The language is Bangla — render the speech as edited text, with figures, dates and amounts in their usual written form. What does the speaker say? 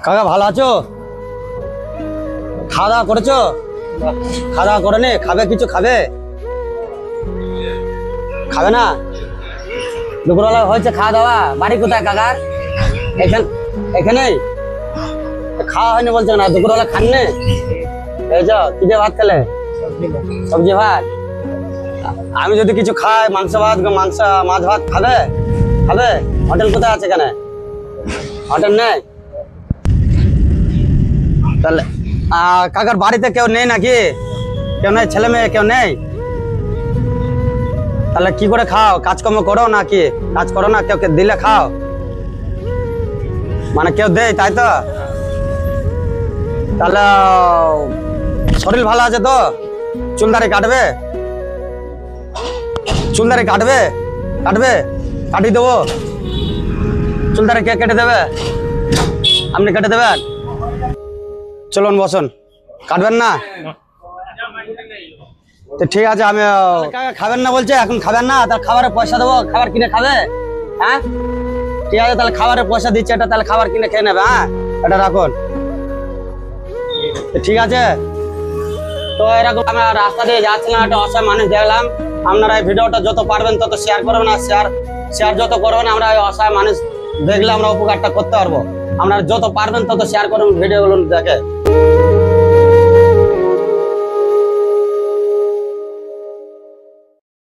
কাকা ভালো আছো? খাওয়া দাওয়া করেছো? খাওয়া দাওয়া করে নে, খাবে কিছু খাবে? খাবে না? দুপুরবেলা হয়েছে খাওয়া দাওয়া? বাড়ি কোথায় কাকার? এখানেই খাওয়া হয়নি বলছো না? দুপুরবেলা খান নে? এই যা কি দিয়ে ভাত খেলে? সবজি ভাত। আমি যদি কিছু খাই মাংস ভাত, মাছ ভাত খাবে? খাবে? হোটেল কোথায় আছে এখানে? হোটেল নেই? তাহলে কাকার বাড়িতে কেউ নেই নাকি? কেউ নেই? ছেলে মেয়ে কেউ নেই? তাহলে কি করে খাও? কাজকর্ম করো নাকি? কাজ করো না? কেউ দিলে খাও? মানে কেউ দেয় তাই তো? তাহলে শরীর ভালো আছে তো? চুলদারি কাটবে? চুলদারি কাটবে? কাটিয়ে দেবো? চুলদারি কে কেটে দেবে? আপনি কেটে দেবেন? চলুন বসুন। কাটবেন না? তো ঠিক আছে, আমি খাবেন না বলছে, এখন খাবেন না? তাহলে খাবারের পয়সা দেবো, খাবার কিনে খাবে? হ্যাঁ ঠিক আছে, তাহলে খাবারের পয়সা দিচ্ছে, এটা তাহলে খাবার কিনে খেয়ে নেবে। হ্যাঁ এটা রাখুন। ঠিক আছে। তো এরকম আমরা রাস্তা দিয়ে যাচ্ছিলাম, একটা অসহায় মানুষ দেখলাম। আপনারা এই ভিডিওটা যত পারবেন তত শেয়ার করবেন, আর শেয়ার যত করবেন আমরা এই অসহায় মানুষ দেখলে আমরা উপকারটা করতে পারবো। আপনারা যত পারবেন তত শেয়ার করুন ভিডিওগুলো দেখে।